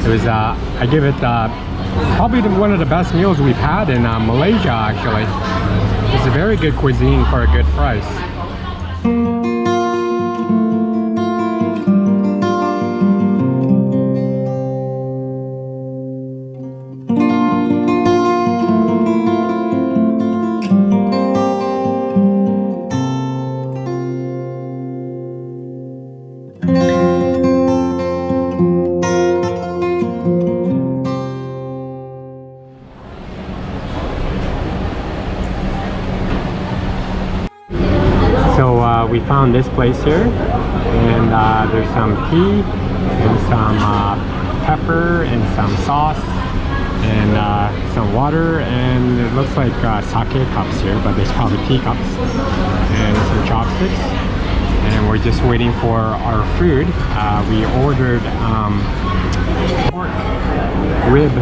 It was, I give it probably one of the best meals we've had in Malaysia, actually. It's a very good cuisine for a good price. We found this place here, and there's some tea and some pepper and some sauce and some water, and it looks like sake cups here, but there's probably teacups, and some chopsticks, and we're just waiting for our food. We ordered pork rib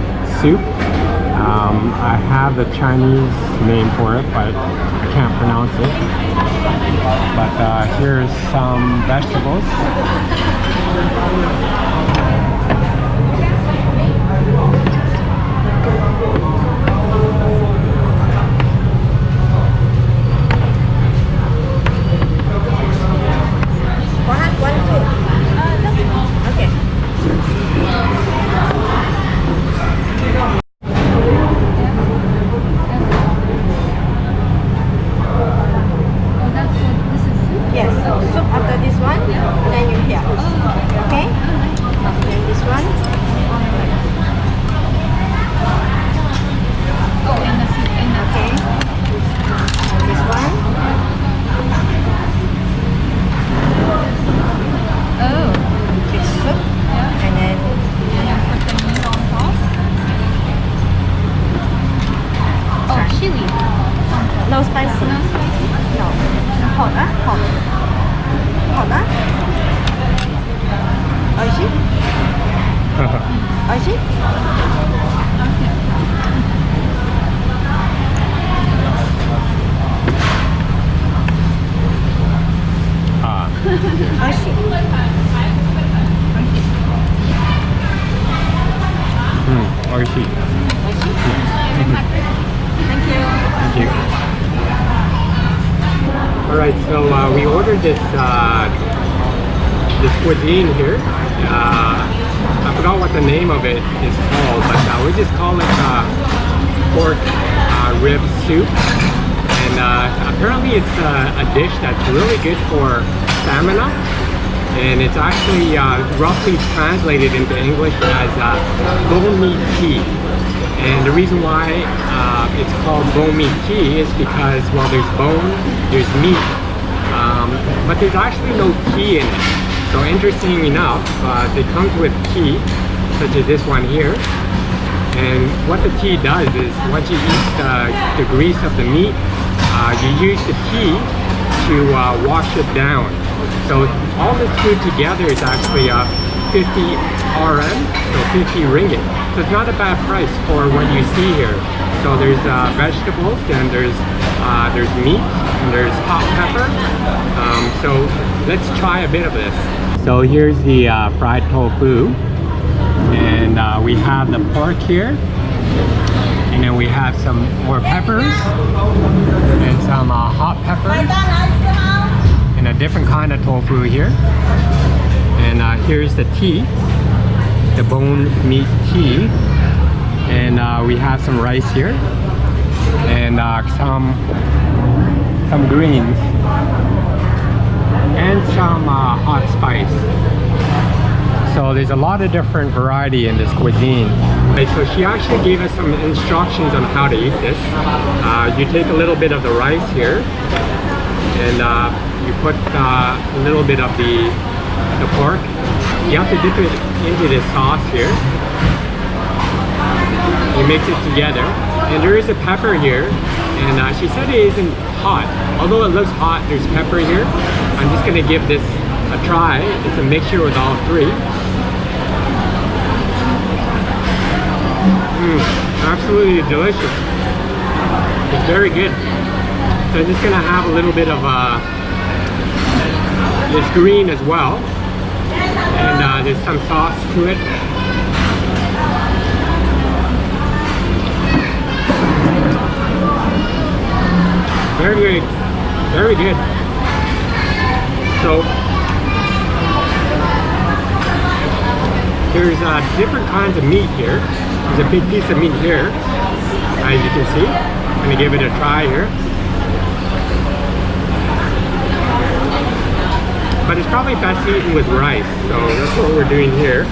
soup. I have the Chinese name for it, but I can't pronounce it. But here's some vegetables. No spicy. No spicy? No. Hot, hot. Hot, Oishi? Oishi? Oishi. Oishi. Thank you. Thank you. Alright, so we ordered this this cuisine here. I forgot what the name of it is called, but we just call it pork rib soup. And apparently it's a dish that's really good for stamina. And it's actually roughly translated into English as bone meat tea. And the reason why it's called bone meat tea is because, well, there's bone, there's meat, but there's actually no tea in it. So interesting enough, it comes with tea, such as this one here. And what the tea does is, once you eat the grease of the meat, you use the tea to wash it down. So all this food together is actually 50 RM, so 50 ringgit. So it's not a bad price for what you see here. So there's vegetables, and there's meat, and there's hot pepper. So let's try a bit of this. So here's the fried tofu, and we have the pork here, and then we have some more peppers and some hot peppers, and a different kind of tofu here. And here's the tea, the bone meat tea, and we have some rice here, and some greens, and some hot spice. So there's a lot of different variety in this cuisine. Okay, so she actually gave us some instructions on how to eat this. You take a little bit of the rice here, and you put a little bit of the pork. You have to dip it into this sauce here. You mix it together, and there is a pepper here, and she said it isn't hot. Although it looks hot, there's pepper here. I'm just gonna give this a try. It's a mixture with all three. Absolutely delicious. It's very good. So I'm just gonna have a little bit of this green as well, and there's some sauce to it. very good. So there's different kinds of meat here. There's a big piece of meat here, as you can see. I'm gonna give it a try here. But it's probably best eaten with rice, so that's what we're doing here.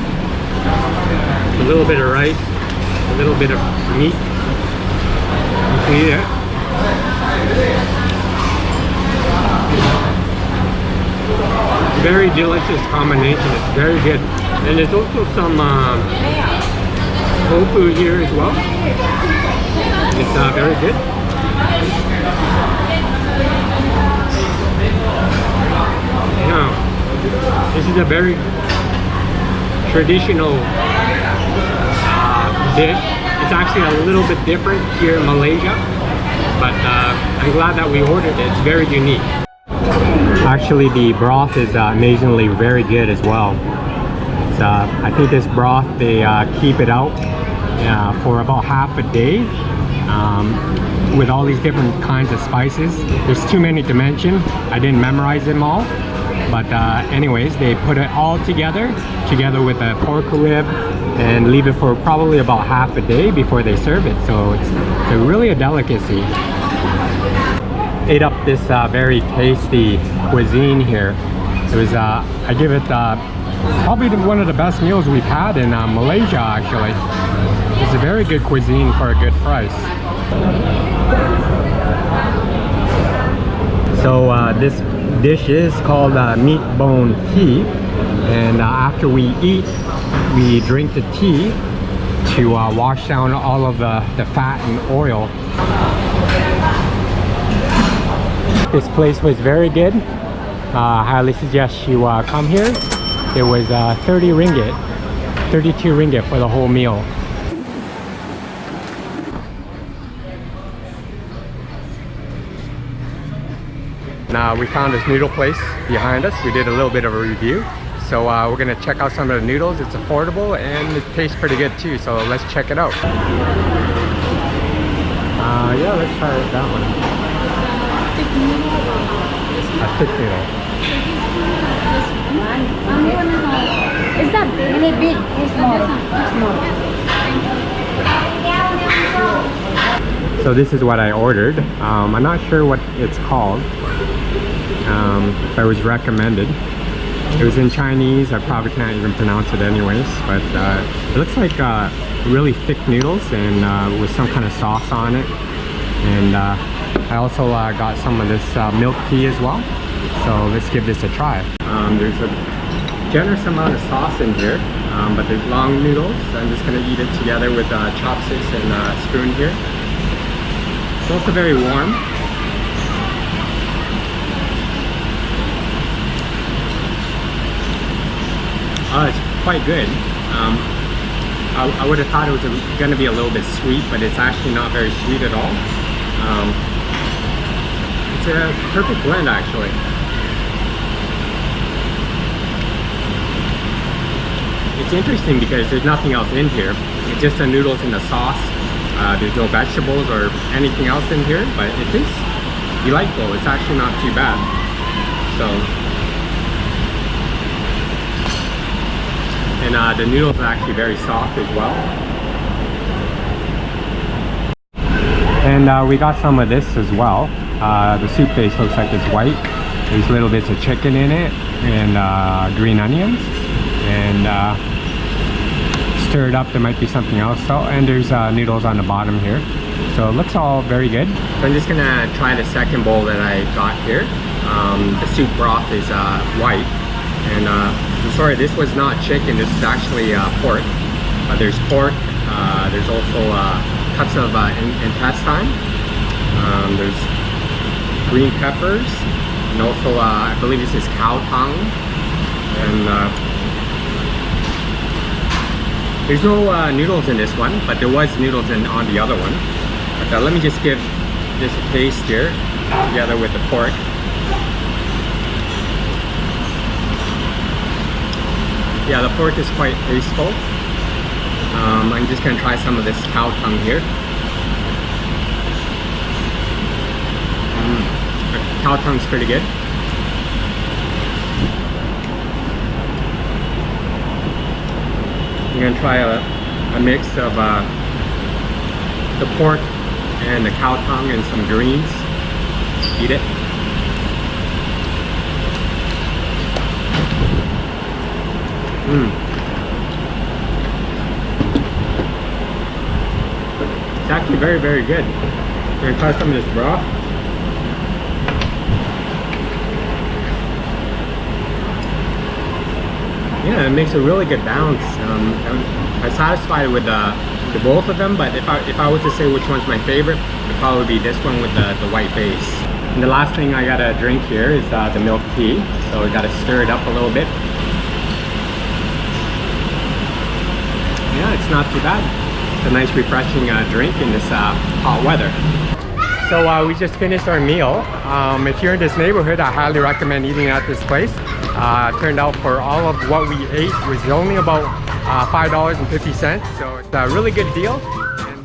A little bit of rice, a little bit of meat. You see that? Very delicious combination. It's very good. And there's also some tofu here as well. It's very good. Now, this is a very traditional dish. It's actually a little bit different here in Malaysia, but I'm glad that we ordered it. It's very unique. Actually, the broth is amazingly very good as well. It's, I think this broth, they keep it out for about half a day with all these different kinds of spices. There's too many to mention. I didn't memorize them all. But anyways, they put it all together with a pork rib and leave it for probably about half a day before they serve it. So it's really a delicacy. Ate up this very tasty cuisine here. It was, I give it probably one of the best meals we've had in Malaysia actually. It's a very good cuisine for a good price. So this dish is called meat bone tea, and after we eat, we drink the tea to wash down all of the fat and oil. This place was very good. I highly suggest you come here. It was 30 ringgit, 32 ringgit for the whole meal. Now we found this noodle place behind us. We did a little bit of a review. So we're gonna check out some of the noodles. It's affordable and it tastes pretty good too. So let's check it out. Yeah, let's try that one. A thick noodle. Is that really big? It's small. So this is what I ordered. I'm not sure what it's called. But it was recommended. It was in Chinese. I probably can't even pronounce it anyways, but it looks like really thick noodles and with some kind of sauce on it. And I also got some of this milk tea as well. So let's give this a try. There's a generous amount of sauce in here, but there's long noodles. I'm just gonna eat it together with chopsticks and a spoon here. It's also very warm. It's quite good. I would have thought it was going to be a little bit sweet, but it's actually not very sweet at all. It's a perfect blend actually. It's interesting because there's nothing else in here. It's just the noodles and the sauce. There's no vegetables or anything else in here, but it is delightful. It's actually not too bad. So. And the noodles are actually very soft as well. And we got some of this as well. The soup base looks like it's white. There's little bits of chicken in it and green onions. And stirred up, there might be something else. So, and there's noodles on the bottom here. So it looks all very good. So I'm just gonna try the second bowl that I got here. The soup broth is white. And I'm sorry, this was not chicken, this is actually pork. There's pork, there's also cuts of intestine, there's green peppers, and also I believe this is cow tongue. And there's no noodles in this one, but there was noodles on the other one. But let me just give this a taste here, together with the pork. Yeah, the pork is quite tasteful. I'm just gonna try some of this cow tongue here. cow tongue's pretty good. I'm gonna try a mix of the pork and the cow tongue and some greens. Eat it. It's actually very, very good. I'm gonna try some of this broth. Yeah, it makes a really good balance. I'm satisfied with the both of them, but if I were to say which one's my favorite, it'd probably be this one with the white base. And the last thing I gotta drink here is the milk tea. So we gotta stir it up a little bit. Yeah, it's not too bad. It's a nice refreshing drink in this hot weather. So we just finished our meal. If you're in this neighborhood, I highly recommend eating at this place. Turned out for all of what we ate was only about $5.50. So it's a really good deal. And